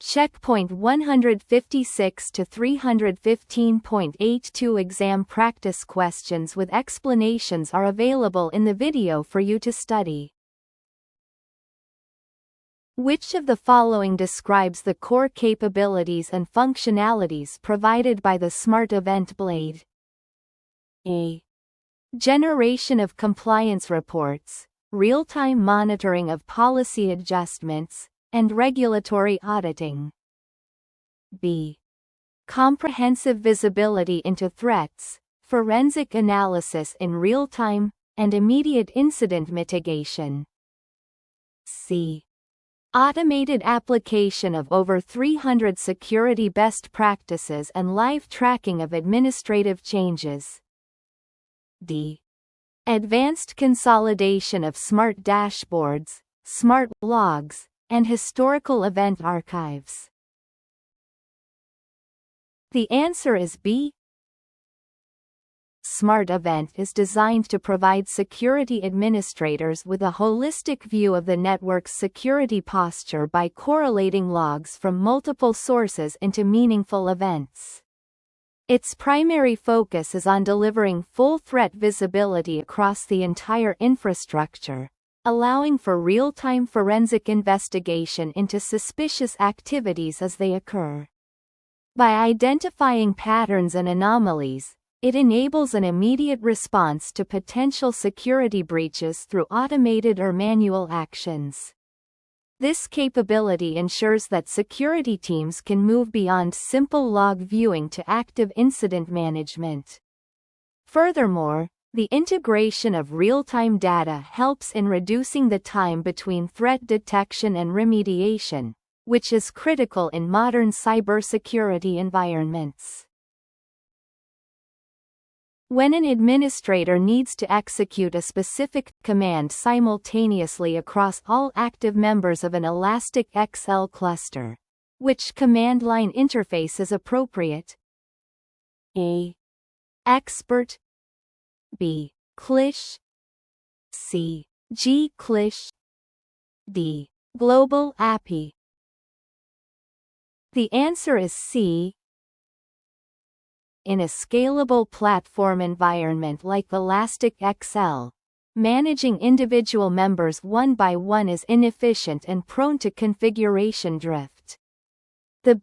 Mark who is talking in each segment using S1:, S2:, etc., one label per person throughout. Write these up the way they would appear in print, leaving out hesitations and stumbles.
S1: Checkpoint 156 to 315.82 exam practice questions with explanations are available in the video for you to study. Which of the following describes the core capabilities and functionalities provided by the Smart Event Blade? A. Generation of compliance reports, real-time monitoring of policy adjustments, and regulatory auditing. B. Comprehensive visibility into threats, forensic analysis in real time, and immediate incident mitigation. C. Automated application of over 300 security best practices and live tracking of administrative changes. D. Advanced consolidation of smart dashboards, smart logs, and historical event archives. The answer is B. Smart Event is designed to provide security administrators with a holistic view of the network's security posture by correlating logs from multiple sources into meaningful events. Its primary focus is on delivering full threat visibility across the entire infrastructure, allowing for real-time forensic investigation into suspicious activities as they occur. By identifying patterns and anomalies, it enables an immediate response to potential security breaches through automated or manual actions. This capability ensures that security teams can move beyond simple log viewing to active incident management. Furthermore, the integration of real-time data helps in reducing the time between threat detection and remediation, which is critical in modern cybersecurity environments. When an administrator needs to execute a specific command simultaneously across all active members of an Elastic XL cluster, which command line interface is appropriate? A. Expert. B. CLISH. C. G-CLISH. D. Global API. The answer is C. In a scalable platform environment like Elastic XL, managing individual members one by one is inefficient and prone to configuration drift. The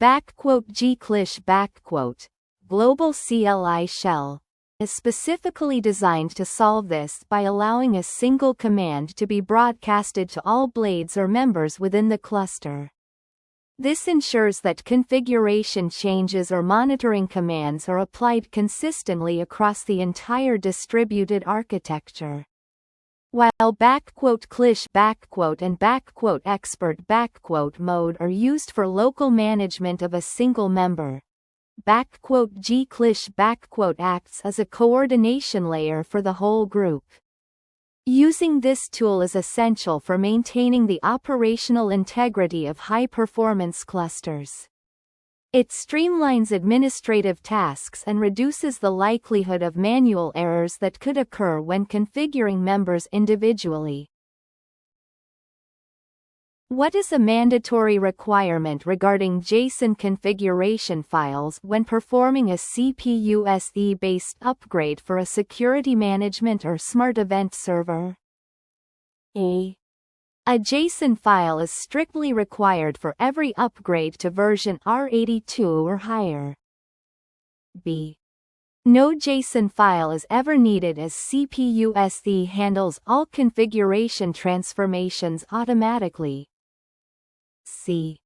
S1: G-CLISH global CLI shell is specifically designed to solve this by allowing a single command to be broadcasted to all blades or members within the cluster. This ensures that configuration changes or monitoring commands are applied consistently across the entire distributed architecture. While /CLISH and /expert mode are used for local management of a single member, G-CLISH acts as a coordination layer for the whole group. Using this tool is essential for maintaining the operational integrity of high-performance clusters. It streamlines administrative tasks and reduces the likelihood of manual errors that could occur when configuring members individually. What is a mandatory requirement regarding JSON configuration files when performing a CCSE-based upgrade for a security management or smart event server? A. A JSON file is strictly required for every upgrade to version R82 or higher. B. No JSON file is ever needed as CCSE handles all configuration transformations automatically. C.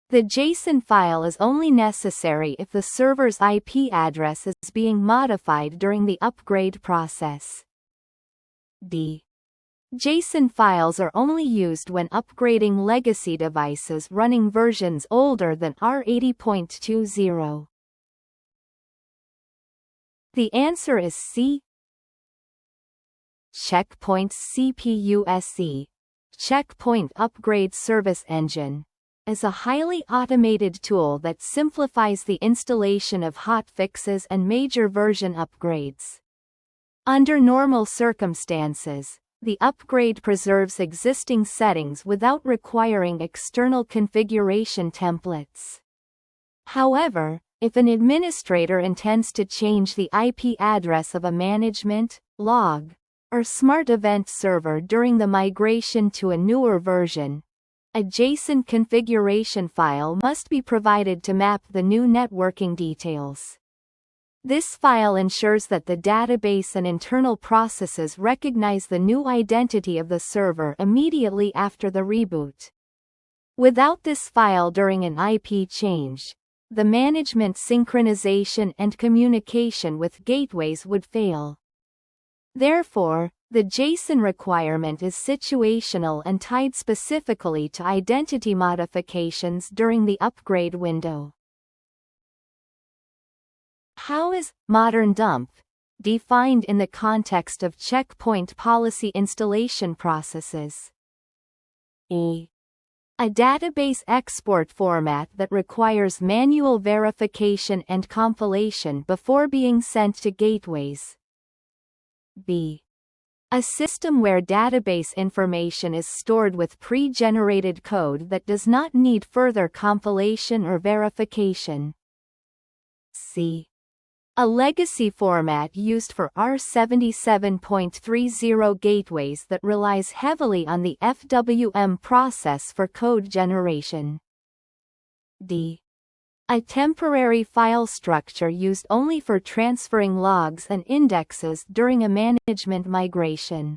S1: The JSON file is only necessary if the server's IP address is being modified during the upgrade process. D. JSON files are only used when upgrading legacy devices running versions older than R80.20. The answer is C. Checkpoint CPUSE, Checkpoint Upgrade Service Engine, is a highly automated tool that simplifies the installation of hotfixes and major version upgrades. Under normal circumstances, The upgrade preserves existing settings without requiring external configuration templates. However, if an administrator intends to change the IP address of a management, log, or smart event server during the migration to a newer version, a JSON configuration file must be provided to map the new networking details. This file ensures that the database and internal processes recognize the new identity of the server immediately after the reboot. Without this file during an IP change, the management synchronization and communication with gateways would fail. Therefore, the JSON requirement is situational and tied specifically to identity modifications during the upgrade window. How is modern dump defined in the context of checkpoint policy installation processes? A database export format that requires manual verification and compilation before being sent to gateways. B. A system where database information is stored with pre-generated code that does not need further compilation or verification. C. A legacy format used for R77.30 gateways that relies heavily on the FWM process for code generation. D. A temporary file structure used only for transferring logs and indexes during a management migration.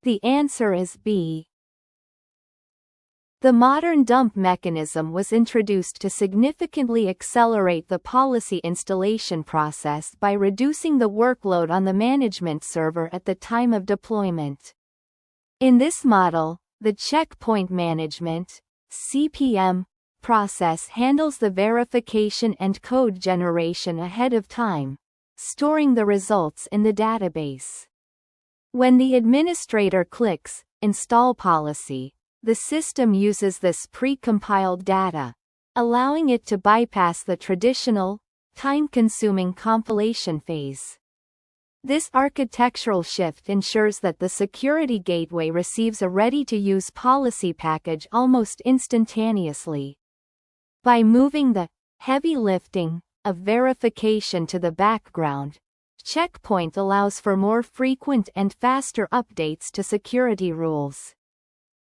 S1: The answer is B. The modern dump mechanism was introduced to significantly accelerate the policy installation process by reducing the workload on the management server at the time of deployment. In this model, the checkpoint management (CPM) process handles the verification and code generation ahead of time, storing the results in the database. When the administrator clicks Install Policy, the system uses this pre-compiled data, allowing it to bypass the traditional, time-consuming compilation phase. This architectural shift ensures that the security gateway receives a ready-to-use policy package almost instantaneously. By moving the heavy lifting of verification to the background, Checkpoint allows for more frequent and faster updates to security rules.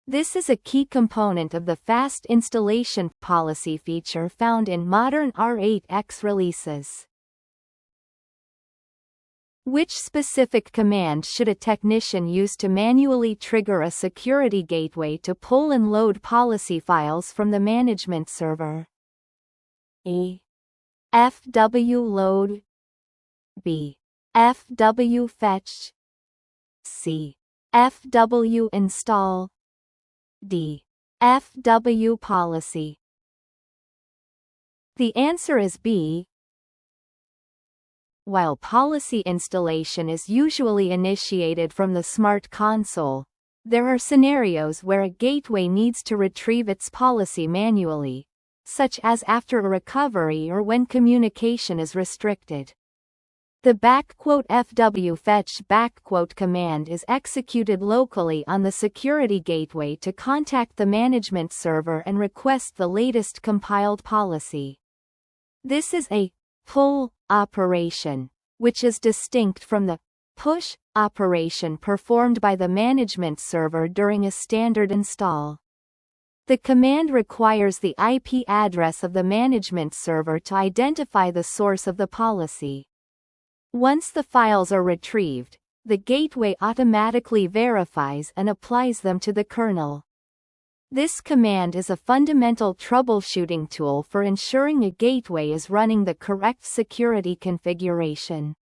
S1: This is a key component of the fast installation policy feature found in modern R8X releases. Which specific command should a technician use to manually trigger a security gateway to pull and load policy files from the management server? A. FW load. B. FW fetch. C. FW install. D. FW policy. The answer is B. While policy installation is usually initiated from the Smart Console, there are scenarios where a gateway needs to retrieve its policy manually, such as after a recovery or when communication is restricted. The "FW fetch" command is executed locally on the security gateway to contact the management server and request the latest compiled policy. This is a pull operation, which is distinct from the push operation performed by the management server during a standard install. The command requires the IP address of the management server to identify the source of the policy. Once the files are retrieved, the gateway automatically verifies and applies them to the kernel. This command is a fundamental troubleshooting tool for ensuring a gateway is running the correct security configuration.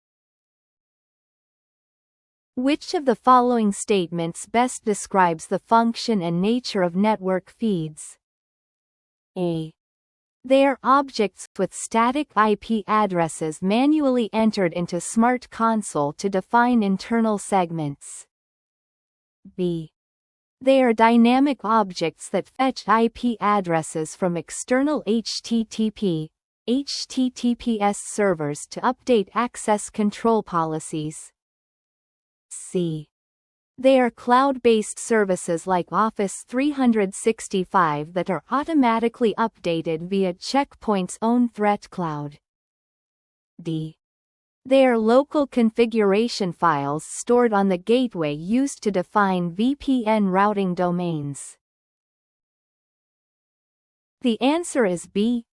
S1: Which of the following statements best describes the function and nature of network feeds? A. They are objects with static IP addresses manually entered into Smart Console to define internal segments. B. They are dynamic objects that fetch IP addresses from external HTTPS servers to update access control policies. C. They are cloud-based services like Office 365 that are automatically updated via Checkpoint's own threat cloud. D. They are local configuration files stored on the gateway used to define VPN routing domains. The answer is B.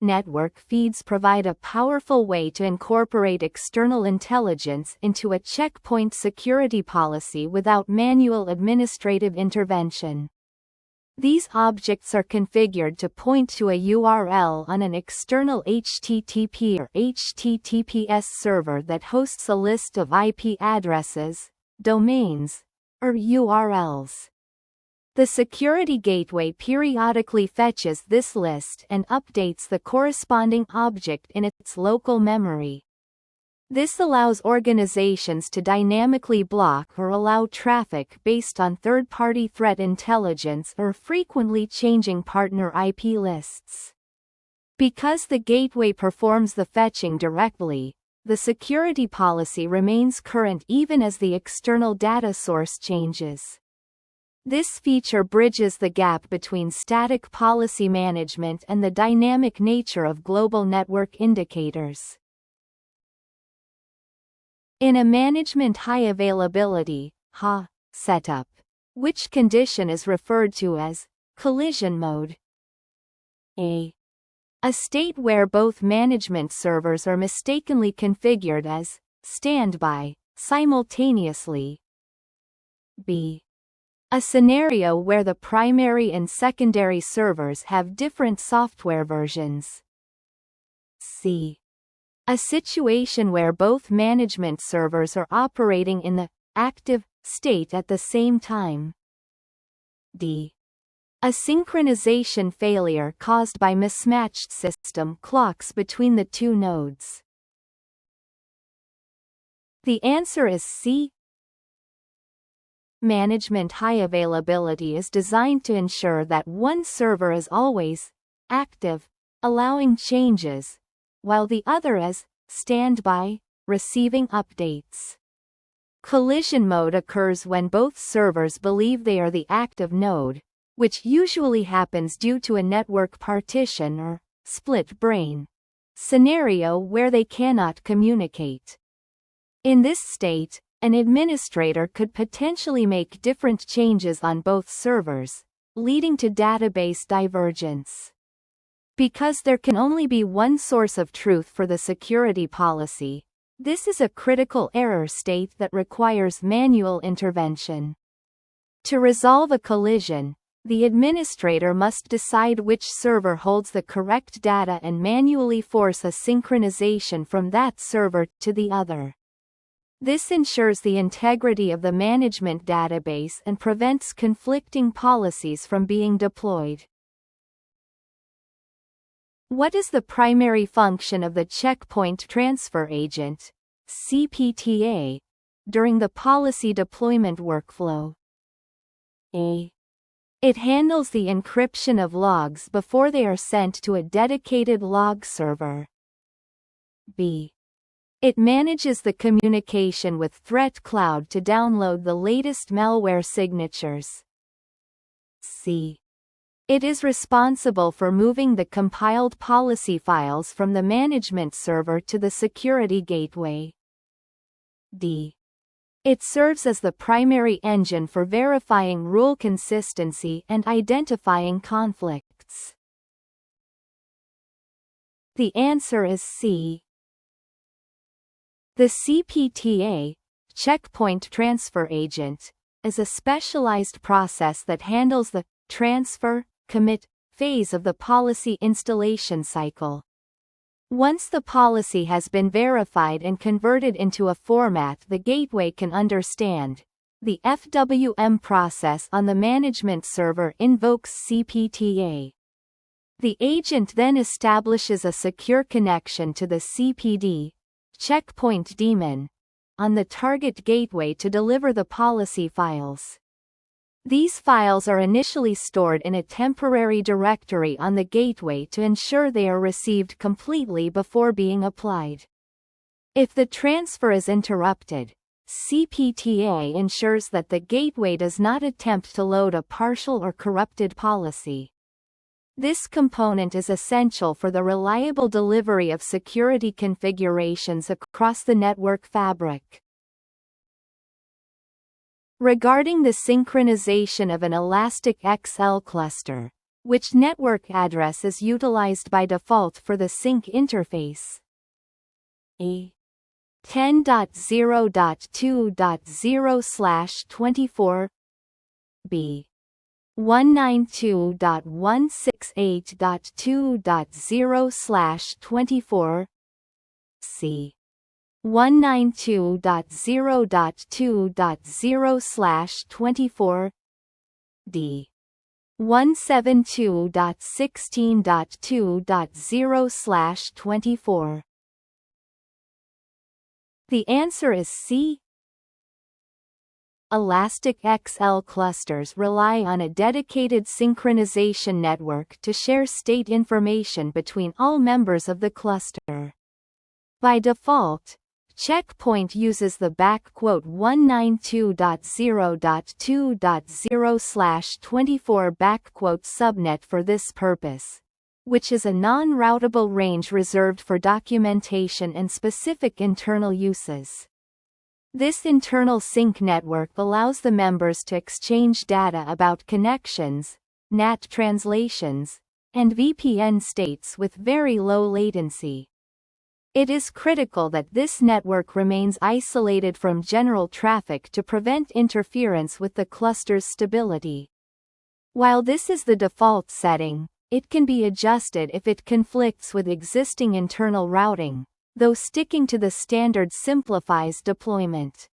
S1: Network feeds provide a powerful way to incorporate external intelligence into a checkpoint security policy without manual administrative intervention. These objects are configured to point to a URL on an external HTTP or HTTPS server that hosts a list of IP addresses, domains, or URLs. The security gateway periodically fetches this list and updates the corresponding object in its local memory. This allows organizations to dynamically block or allow traffic based on third-party threat intelligence or frequently changing partner IP lists. Because the gateway performs the fetching directly, the security policy remains current even as the external data source changes. This feature bridges the gap between static policy management and the dynamic nature of global network indicators. In a management high availability HA setup, which condition is referred to as collision mode? A state where both management servers are mistakenly configured as standby simultaneously. B. A scenario where the primary and secondary servers have different software versions. C. A situation where both management servers are operating in the active state at the same time. D. A synchronization failure caused by mismatched system clocks between the two nodes. The answer is C. Management high availability is designed to ensure that one server is always active, allowing changes, while the other is standby, receiving updates. Collision mode occurs when both servers believe they are the active node, which usually happens due to a network partition or split brain scenario where they cannot communicate. In this state, an administrator could potentially make different changes on both servers, leading to database divergence. Because there can only be one source of truth for the security policy, this is a critical error state that requires manual intervention. To resolve a collision, the administrator must decide which server holds the correct data and manually force a synchronization from that server to the other. This ensures the integrity of the management database and prevents conflicting policies from being deployed. What is the primary function of the Checkpoint Transfer Agent (CPTA) during the policy deployment workflow? A. It handles the encryption of logs before they are sent to a dedicated log server. B. It manages the communication with Threat Cloud to download the latest malware signatures. C. It is responsible for moving the compiled policy files from the management server to the security gateway. D. It serves as the primary engine for verifying rule consistency and identifying conflicts. The answer is C. The CPTA, Checkpoint Transfer Agent, is a specialized process that handles the transfer, commit phase of the policy installation cycle. Once the policy has been verified and converted into a format the gateway can understand, the FWM process on the management server invokes CPTA. The agent then establishes a secure connection to the CPD, checkpoint daemon, on the target gateway to deliver the policy files. These files are initially stored in a temporary directory on the gateway to ensure they are received completely before being applied. If the transfer is interrupted, CPTA ensures that the gateway does not attempt to load a partial or corrupted policy. This component is essential for the reliable delivery of security configurations across the network fabric. Regarding the synchronization of an Elastic XL cluster, which network address is utilized by default for the sync interface? A 10.0.2.0/24 B 192.168.2.0/24 C 192.0.2.0/24 D 172.16.2.0/24. The answer is C. Elastic XL clusters rely on a dedicated synchronization network to share state information between all members of the cluster. By default, Checkpoint uses the *192.0.2.0/24 subnet for this purpose, which is a non-routable range reserved for documentation and specific internal uses. This internal sync network allows the members to exchange data about connections, NAT translations, and VPN states with very low latency. It is critical that this network remains isolated from general traffic to prevent interference with the cluster's stability. While this is the default setting, it can be adjusted if it conflicts with existing internal routing, though sticking to the standard simplifies deployment.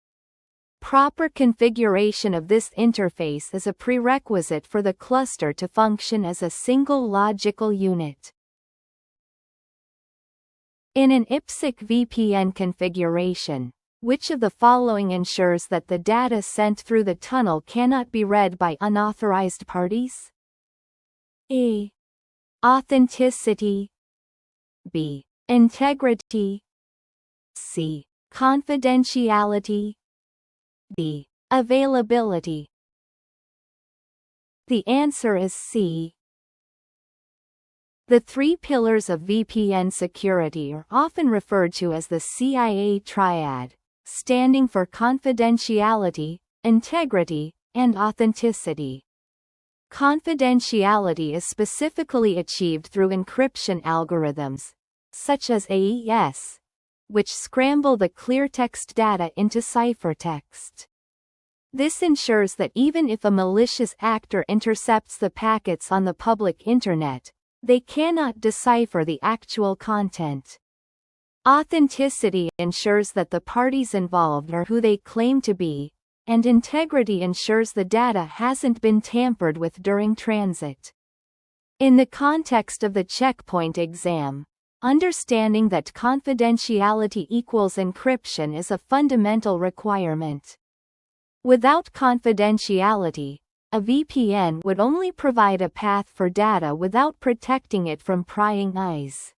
S1: Proper configuration of this interface is a prerequisite for the cluster to function as a single logical unit. In an IPsec VPN configuration, which of the following ensures that the data sent through the tunnel cannot be read by unauthorized parties? A. Authenticity. B. Integrity. C. Confidentiality. D. Availability. The answer is C. The three pillars of VPN security are often referred to as the CIA triad, standing for confidentiality, integrity, and authenticity. Confidentiality is specifically achieved through encryption algorithms, such as AES, which scramble the cleartext data into ciphertext. This ensures that even if a malicious actor intercepts the packets on the public internet, they cannot decipher the actual content. Authenticity ensures that the parties involved are who they claim to be, and integrity ensures the data hasn't been tampered with during transit. In the context of the checkpoint exam, understanding that confidentiality equals encryption is a fundamental requirement. Without confidentiality, a VPN would only provide a path for data without protecting it from prying eyes.